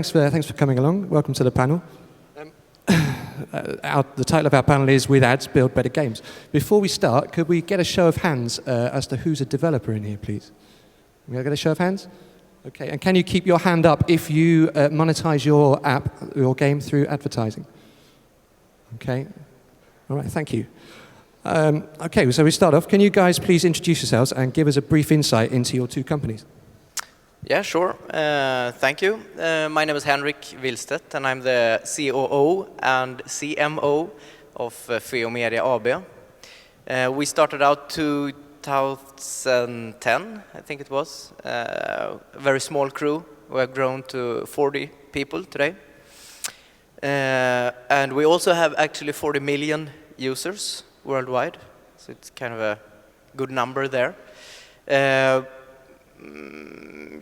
Thanks for coming along. Welcome to the panel. The title of our panel is With Ads, Build Better Games. Before we start, could we get a show of hands as to who's a developer in here, please? Can we get a show of hands? Okay, and can you keep your hand up if you monetize your app, your game, through advertising? Okay. All right, thank you. Okay, so we start off. Can you guys please introduce yourselves and give us a brief insight into your two companies? Yeah, sure. Thank you. My name is Henrik WILLSTEDT, and I'm the COO and CMO of FEO Media AB. We started out 2010, I think it was. A very small crew. We have grown to 40 people today. And we also have actually 40 million users worldwide. So it's kind of a good number there.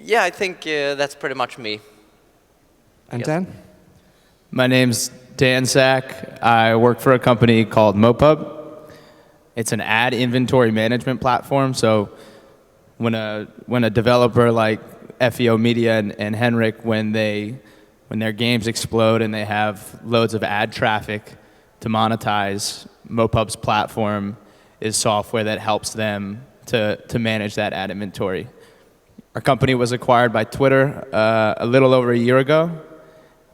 Yeah, I think that's pretty much me. And Dan? My name's Dan Sack. I work for a company called MoPub. It's an ad inventory management platform. So when a developer like FEO Media and Henrik, when their games explode and they have loads of ad traffic to monetize, MoPub's platform is software that helps them to manage that ad inventory. Our company was acquired by Twitter a little over a year ago.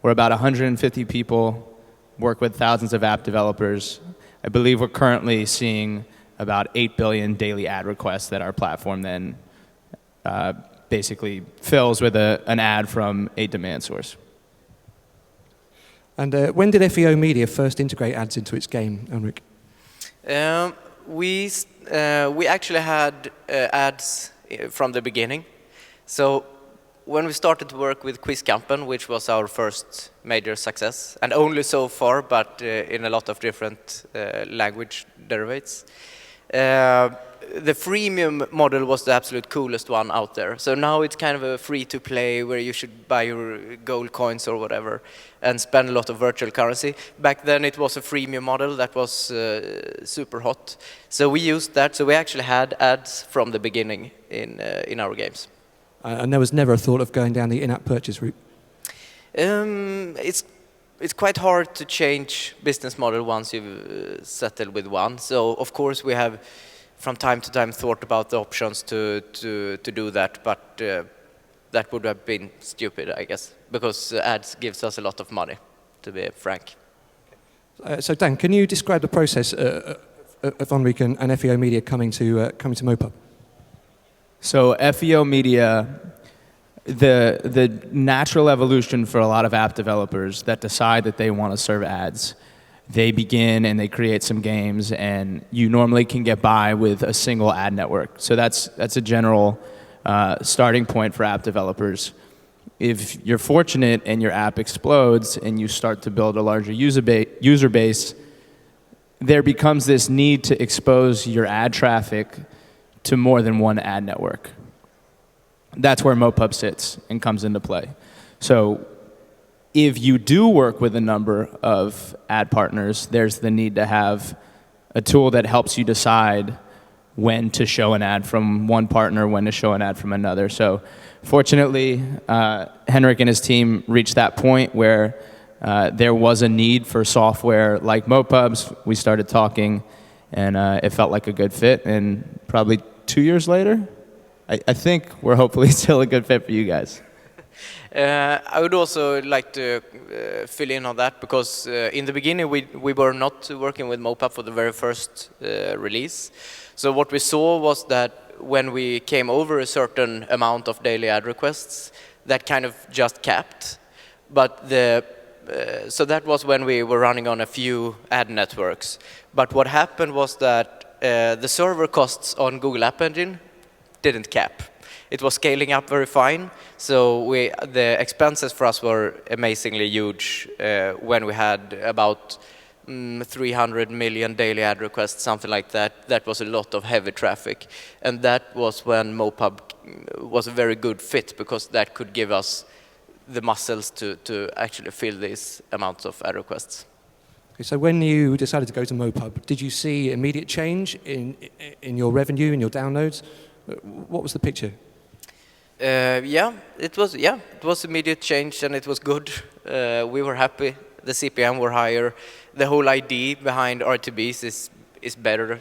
We're about 150 people, work with thousands of app developers. I believe we're currently seeing about 8 billion daily ad requests that our platform then basically fills with an ad from a demand source. And when did FEO Media first integrate ads into its game, Henrik? We actually had ads from the beginning. So when we started to work with Quizkampen, which was our first major success, and only so far, but in a lot of different language derivatives, the freemium model was the absolute coolest one out there. So now it's kind of a free-to-play where you should buy your gold coins or whatever and spend a lot of virtual currency. Back then it was a freemium model that was super hot. So we used that. So we actually had ads from the beginning in our games. And there was never a thought of going down the in-app purchase route? It's quite hard to change business model once you've settled with one. So of course we have from time to time thought about the options to do that, but that would have been stupid, I guess, because ads gives us a lot of money, to be frank. So Dan, can you describe the process of Henrik and FEO Media coming to MoPub? So FEO Media, the natural evolution for a lot of app developers that decide that they want to serve ads, they begin and they create some games, and you normally can get by with a single ad network. So that's a general starting point for app developers. If you're fortunate and your app explodes and you start to build a larger user base, there becomes this need to expose your ad traffic to more than one ad network. That's where MoPub sits and comes into play. So if you do work with a number of ad partners, there's the need to have a tool that helps you decide when to show an ad from one partner, when to show an ad from another. So fortunately, Henrik and his team reached that point where there was a need for software like MoPub's. We started talking, and it felt like a good fit. And probably 2 years later, I think we're hopefully still a good fit for you guys. I would also like to fill in on that, because in the beginning we were not working with MoPub for the very first release. So what we saw was that when we came over a certain amount of daily ad requests, that kind of just capped. But so that was when we were running on a few ad networks. But what happened was that the server costs on Google App Engine didn't cap. It was scaling up very fine, so the expenses for us were amazingly huge when we had about 300 million daily ad requests, something like that. That was a lot of heavy traffic, and that was when MoPub was a very good fit, because that could give us the muscles to actually fill these amounts of ad requests. Okay, so when you decided to go to MoPub, did you see immediate change in your revenue, in your downloads? What was the picture? It was immediate change and it was good. We were happy. The CPM were higher. The whole idea behind RTBs is better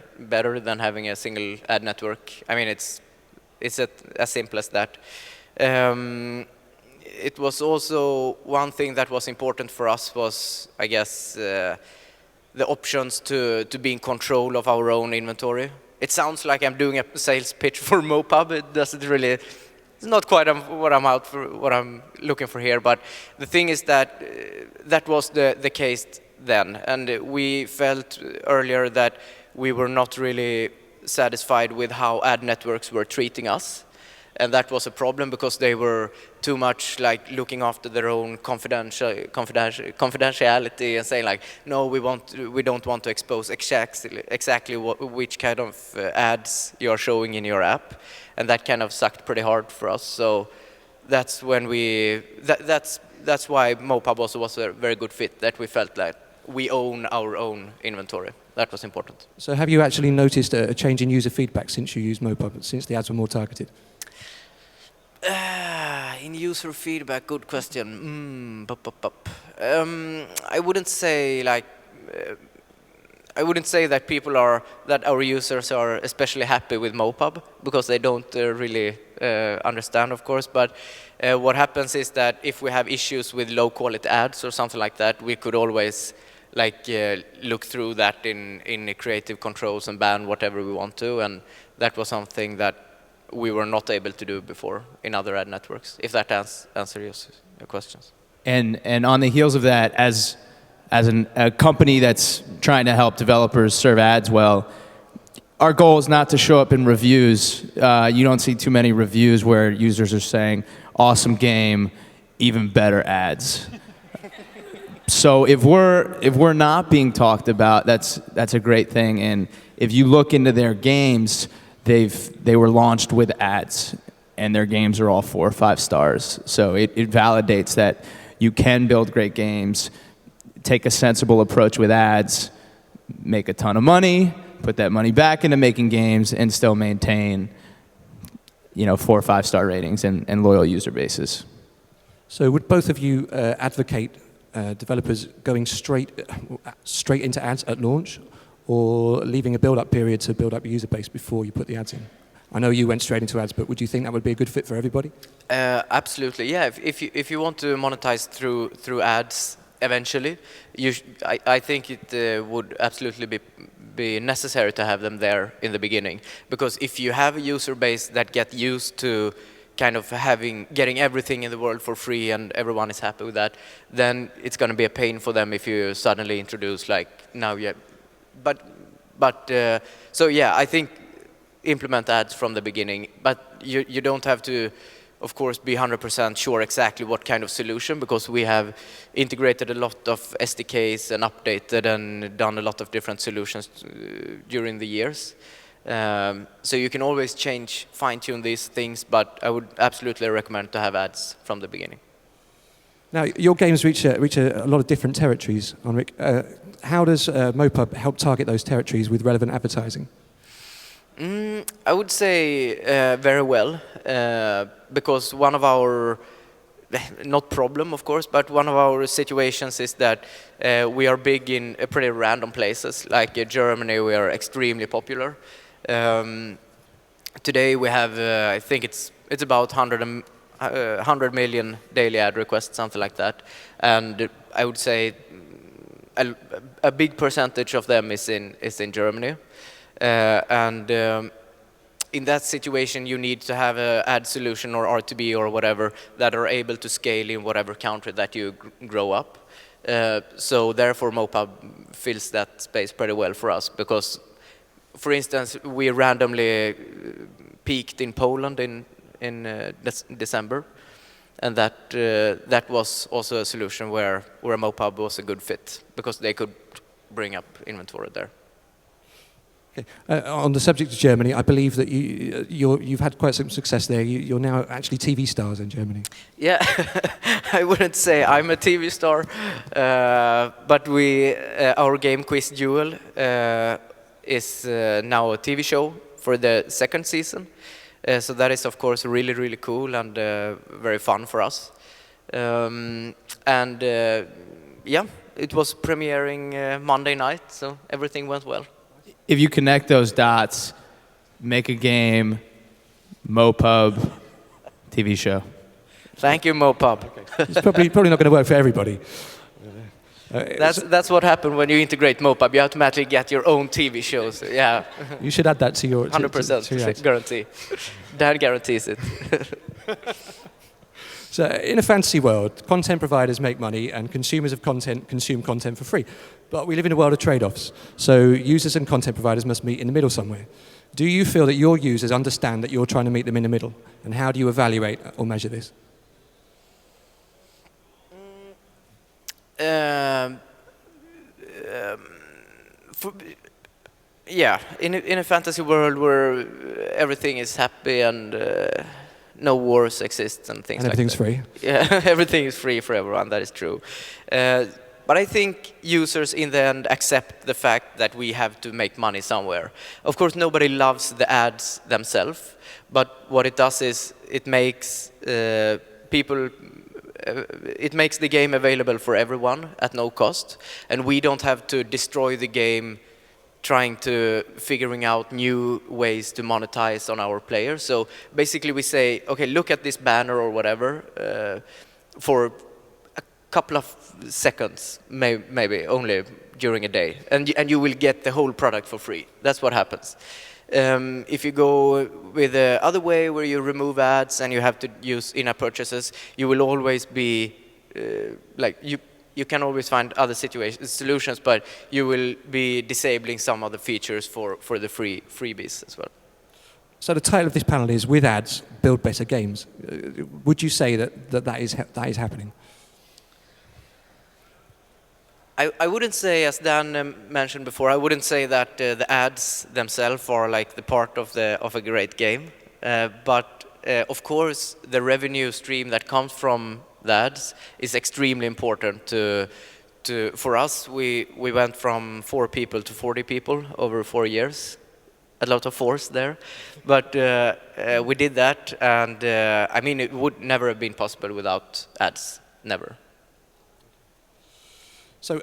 than having a single ad network. I mean, it's as simple as that. It was also one thing that was important for us was, I guess, the options to be in control of our own inventory. It sounds like I'm doing a sales pitch for MoPub. It doesn't really. It's not quite what I'm looking for here, but the thing is that that was the case then, and we felt earlier that we were not really satisfied with how ad networks were treating us, and that was a problem because they were too much like looking after their own confidentiality and saying like, no, we don't want to expose exactly which kind of ads you are showing in your app. And that kind of sucked pretty hard for us. So that's when that's why MoPub also was a very good fit, that we felt like we own our own inventory. That was important. So have you actually noticed a change in user feedback since you used MoPub, since the ads were more targeted? In user feedback, good question. I wouldn't say like. I wouldn't say that that our users are especially happy with MoPub because they don't really understand, of course. But what happens is that if we have issues with low-quality ads or something like that, we could always like look through that in creative controls and ban whatever we want to. And that was something that we were not able to do before in other ad networks. If that answers your questions. And on the heels of that, as a company that's trying to help developers serve ads well, our goal is not to show up in reviews. You don't see too many reviews where users are saying, awesome game, even better ads. So if we're not being talked about, that's a great thing. And if you look into their games, they were launched with ads, and their games are all 4 or 5 stars. So it validates that you can build great games, take a sensible approach with ads, make a ton of money, put that money back into making games, and still maintain, 4 or 5 star ratings and loyal user bases. So would both of you advocate developers going straight into ads at launch, or leaving a build-up period to build up your user base before you put the ads in? I know you went straight into ads, but would you think that would be a good fit for everybody? Absolutely, yeah. If you want to monetize through ads eventually, I think it would absolutely be necessary to have them there in the beginning, because if you have a user base that get used to kind of getting everything in the world for free and everyone is happy with that, then it's going to be a pain for them if you suddenly introduce like now, yeah. So yeah, I think implement ads from the beginning, but you don't have to, of course, be 100% sure exactly what kind of solution, because we have integrated a lot of SDKs and updated and done a lot of different solutions during the years. So you can always change, fine-tune these things, but I would absolutely recommend to have ads from the beginning. Now, your games reach a lot of different territories, Henrik. How does MoPub help target those territories with relevant advertising? I would say very well, because one of our, not problem of course, but one of our situations is that we are big in pretty random places, like Germany. We are extremely popular. Today we have, I think it's about 100 million daily ad requests, something like that, and I would say a big percentage of them is in Germany. In that situation, you need to have an ad solution or RTB or whatever that are able to scale in whatever country that you grow up. So therefore, MoPub fills that space pretty well for us, because, for instance, we randomly peaked in Poland in December, and that was also a solution where MoPub was a good fit, because they could bring up inventory there. Okay. On the subject of Germany, I believe that you've had quite some success there. You're now actually TV stars in Germany. Yeah, I wouldn't say I'm a TV star, but our game quiz Duel is now a TV show for the second season. So that is, of course, really, really cool and very fun for us. Yeah, it was premiering Monday night, so everything went well. If you connect those dots, make a game, MoPub, TV show. Thank you, MoPub. It's probably not going to work for everybody. That's what happened when you integrate MoPub. You automatically get your own TV shows. Yeah. You should add that to your 100% guarantee. Dan guarantees it. So in a fantasy world, content providers make money and consumers of content consume content for free. But we live in a world of trade-offs. So users and content providers must meet in the middle somewhere. Do you feel that your users understand that you're trying to meet them in the middle? And how do you evaluate or measure this? Yeah, in a fantasy world where everything is happy and no wars exist and things like that. And everything's free. Yeah, everything is free for everyone, that is true. But I think users in the end accept the fact that we have to make money somewhere. Of course, nobody loves the ads themselves, but what it does is it makes it makes the game available for everyone at no cost, and we don't have to destroy the game trying to figuring out new ways to monetize on our players. So basically we say, okay, look at this banner or whatever for a couple of seconds, maybe only during a day, and you will get the whole product for free. That's what happens. If you go with the other way where you remove ads and you have to use in-app purchases, you will always be like you can always find other solutions, but you will be disabling some of the features for the freebies as well. So the title of this panel is "With Ads, Build Better Games." Would you say that is happening? I wouldn't say, as Dan mentioned before, I wouldn't say that the ads themselves are like the part of a great game. But of course, the revenue stream that comes from the ads is extremely important for us. We went from 4 people to 40 people over 4 years. A lot of force there, but we did that, and I mean, it would never have been possible without ads. Never. So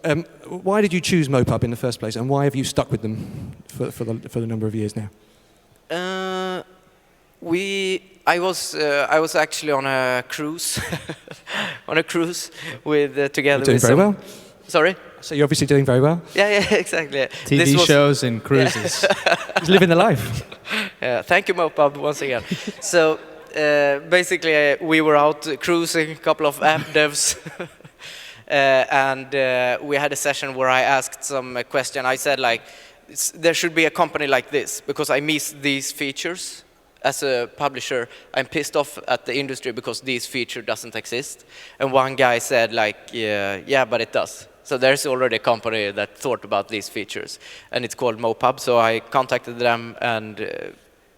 why did you choose MoPub in the first place, and why have you stuck with them for the number of years now? I was actually on a cruise, with together You're doing with very well. Sorry. So you're obviously doing very well. Yeah, exactly. TV shows and cruises. He's living the life. Yeah, thank you, MoPub, once again. So basically, we were out cruising, a couple of app devs. And we had a session where I asked some question. I said, like, there should be a company like this, because I miss these features. As a publisher, I'm pissed off at the industry because this feature doesn't exist. And one guy said, like, yeah, but it does. So there's already a company that thought about these features, and it's called MoPub. So I contacted them, and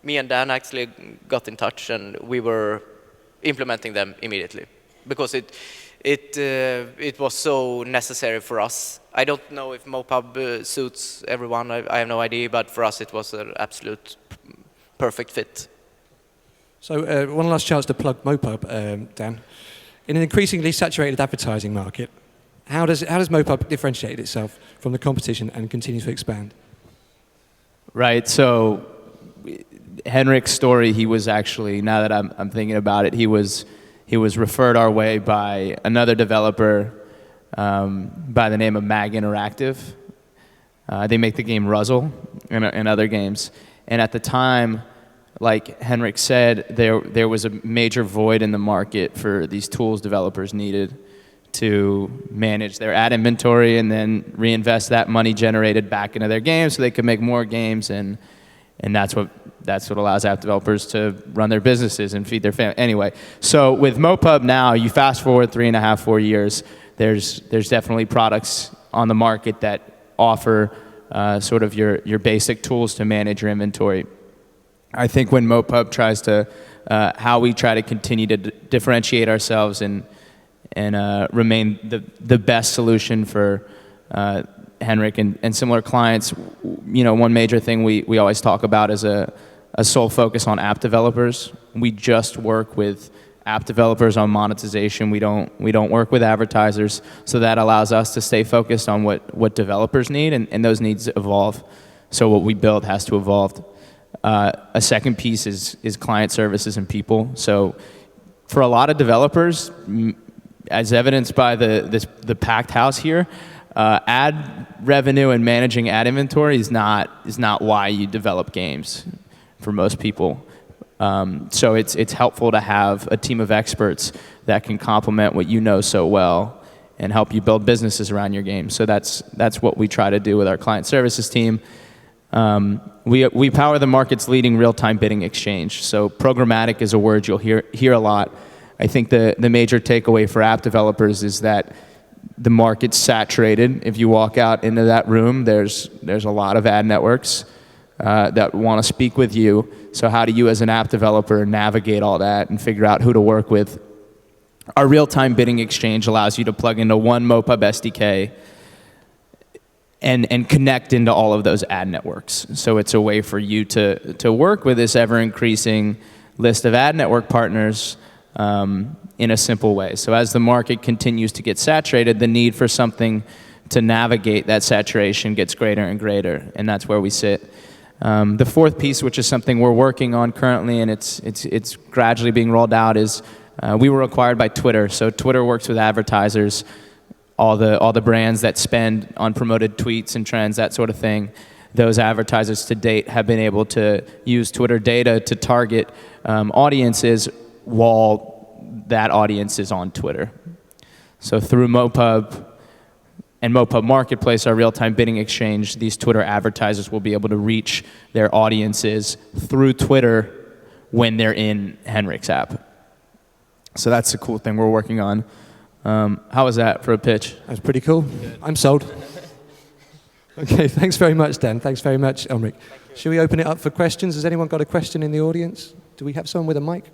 me and Dan actually got in touch, and we were implementing them immediately, because it was so necessary for us. I don't know if MoPub suits everyone, I have no idea, but for us it was an absolute perfect fit. So one last chance to plug MoPub, Dan. In an increasingly saturated advertising market, how does MoPub differentiate itself from the competition and continue to expand? Right, so Henrik's story, he was actually, now that I'm thinking about it, he was referred our way by another developer by the name of Mag Interactive. They make the game Ruzzle and other games. And at the time, like Henrik said, there was a major void in the market for these tools developers needed to manage their ad inventory and then reinvest that money generated back into their games so they could make more games, and that's what allows app developers to run their businesses and feed their family. Anyway, so with MoPub now, you fast forward 3.5, 4 years, there's definitely products on the market that offer sort of your basic tools to manage your inventory. I think when MoPub tries to, how we try to continue to differentiate ourselves and remain the best solution for Henrik and similar clients, you know, one major thing we always talk about is a sole focus on app developers. We just work with app developers on monetization. We don't work with advertisers, so that allows us to stay focused on what developers need, and those needs evolve. So what we build has to evolve. A second piece is client services and people. So for a lot of developers, as evidenced by the packed house here, ad revenue and managing ad inventory is not why you develop games for most people. So it's helpful to have a team of experts that can complement what you know so well and help you build businesses around your game. So that's what we try to do with our client services team. We power the market's leading real-time bidding exchange. So programmatic is a word you'll hear a lot. I think the major takeaway for app developers is that the market's saturated. If you walk out into that room, there's a lot of ad networks that want to speak with you. So how do you as an app developer navigate all that and figure out who to work with? Our real-time bidding exchange allows you to plug into one MoPub SDK and connect into all of those ad networks. So it's a way for you to work with this ever-increasing list of ad network partners in a simple way. So as the market continues to get saturated, the need for something to navigate that saturation gets greater and greater, and that's where we sit. The fourth piece, which is something we're working on currently, and it's gradually being rolled out, is we were acquired by Twitter. So Twitter works with advertisers, all the brands that spend on promoted tweets and trends, that sort of thing. Those advertisers to date have been able to use Twitter data to target audiences while that audience is on Twitter. So through MoPub and MoPub Marketplace, our real-time bidding exchange, these Twitter advertisers will be able to reach their audiences through Twitter when they're in Henrik's app. So that's a cool thing we're working on. How was that for a pitch? That's pretty cool. I'm sold. Okay, thanks very much, Dan. Thanks very much, Elmrik. Should we open it up for questions? Has anyone got a question in the audience? Do we have someone with a mic?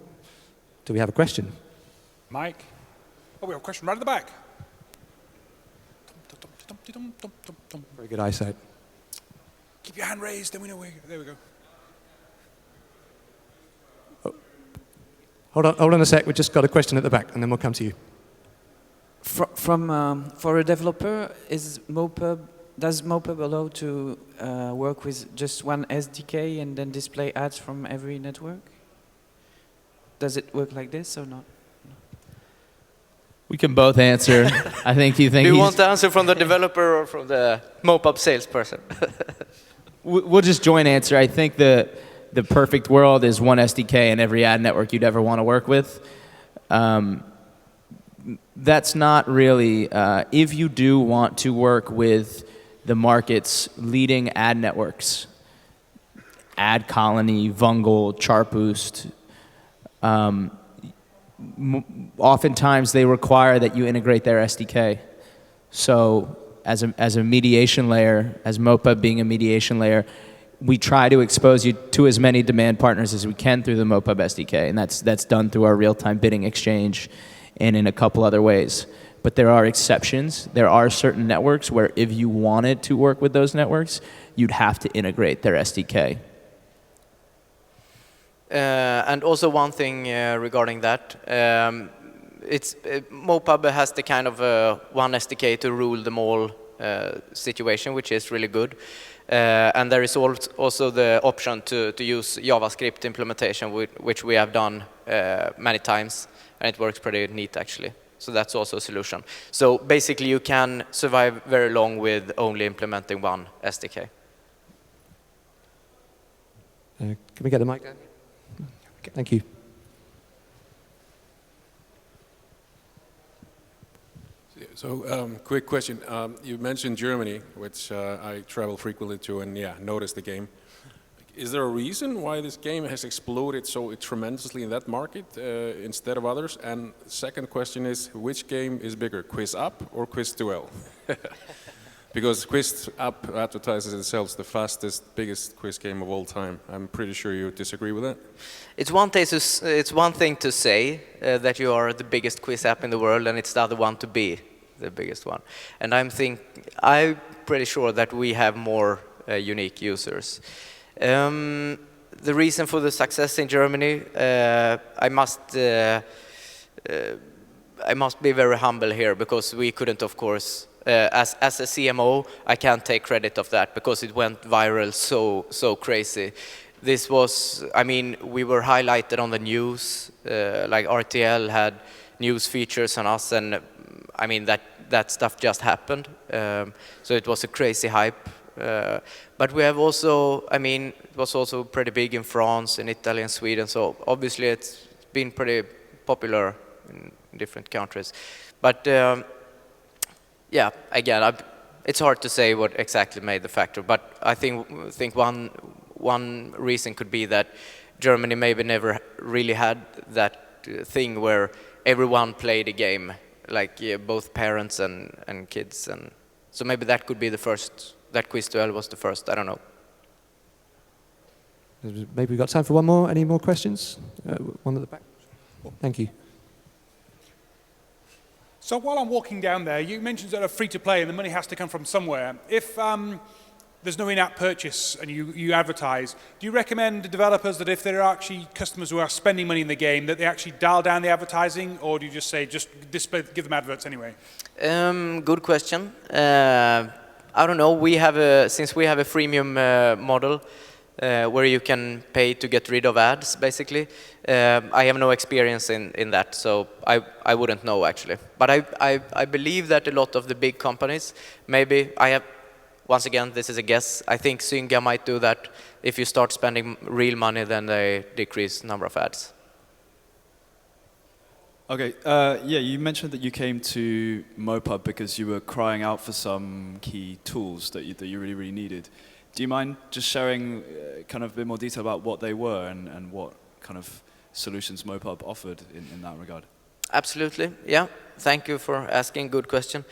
Do we have a question? Mike? Oh, we have a question right at the back. Very good eyesight. Keep your hand raised, then we know where. There we go. Oh. Hold on a sec. We've just got a question at the back, and then we'll come to you. For a developer, does MoPub allow to work with just one SDK and then display ads from every network? Does it work like this or not? We can both answer. I think you think Do you want the answer from the developer or from the MoPub salesperson? We'll just join answer. I think the perfect world is one SDK in every ad network you'd ever want to work with. That's not really, if you do want to work with the market's leading ad networks, Ad Colony, Vungle, Chartboost, oftentimes they require that you integrate their SDK. So as a mediation layer, as MoPub being a mediation layer, we try to expose you to as many demand partners as we can through the MoPub SDK, and that's done through our real-time bidding exchange and in a couple other ways. But there are exceptions. There are certain networks where if you wanted to work with those networks, you'd have to integrate their SDK. And also one thing regarding that, MoPub has the kind of one SDK to rule them all situation, which is really good. And there is also the option to use JavaScript implementation, which we have done many times, and it works pretty neat actually. So that's also a solution. So basically you can survive very long with only implementing one SDK. Can we get the mic down? Thank you. So, quick question. You mentioned Germany, which I travel frequently to, and yeah, noticed the game. Is there a reason why this game has exploded so tremendously in that market instead of others? And second question is, which game is bigger, Quiz Up or Quiz Duel? Because Quiz Up advertises itself as the fastest, biggest quiz game of all time. I'm pretty sure you disagree with that. It's one thing to say that you are the biggest quiz app in the world, and it's the other one to be the biggest one. And I'm pretty sure that we have more unique users. the reason for the success in Germany, I must be very humble here, because we couldn't, of course, as a CMO, I can't take credit of that because it went viral so crazy. This was, I mean, we were highlighted on the news, like RTL had news features on us, and I mean that stuff just happened. So it was a crazy hype. But we have also, I mean, it was also pretty big in France, in Italy, and Sweden. So obviously it's been pretty popular in different countries. But yeah, again, it's hard to say what exactly made the factor. But I think one reason could be that Germany maybe never really had that thing where everyone played a game, like both parents and kids, and so maybe that could be the first. That quiz duel was the first. I don't know. Maybe we've got time for one more. Any more questions? One at the back. Thank you. So while I'm walking down there, you mentioned that are free to play and the money has to come from somewhere. If there's no in-app purchase and you advertise, do you recommend to developers that if there are actually customers who are spending money in the game, that they actually dial down the advertising, or do you just say just display, give them adverts anyway? Good question. I don't know. Since we have a freemium model where you can pay to get rid of ads, basically. I have no experience in that, so I wouldn't know actually. But I believe that a lot of the big companies, maybe once again, this is a guess. I think Zynga might do that. If you start spending real money, then they decrease number of ads. Okay, yeah, you mentioned that you came to MoPub because you were crying out for some key tools that you really, really needed. Do you mind just sharing kind of a bit more detail about what they were and what kind of solutions MoPub offered in that regard? Absolutely, yeah. Thank you for asking, good question.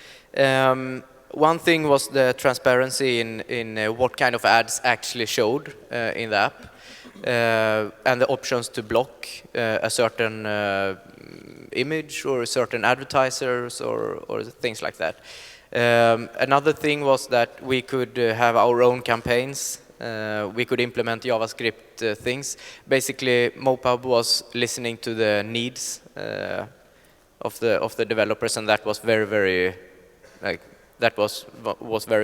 One thing was the transparency in what kind of ads actually showed in the app, and the options to block a certain image or certain advertisers or things like that. Another thing was that we could have our own campaigns. We could implement JavaScript things. Basically, MoPub was listening to the needs of the developers, and that was very very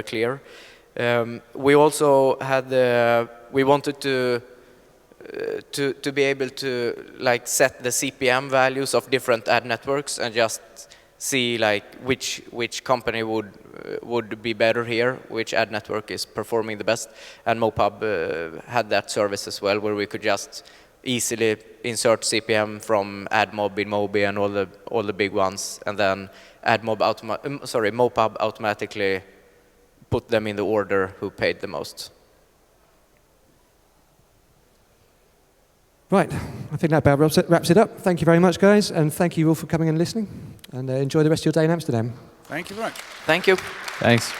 clear. We also had we wanted to be able to like set the CPM values of different ad networks and just see like which company would be better here, which ad network is performing the best. And MoPub had that service as well, where we could just easily insert CPM from AdMob, InMobi, and all the big ones, and then MoPub automatically put them in the order who paid the most. Right, I think that about wraps it up. Thank you very much, guys, and thank you all for coming and listening. And enjoy the rest of your day in Amsterdam. Thank you very much. Thank you. Thanks.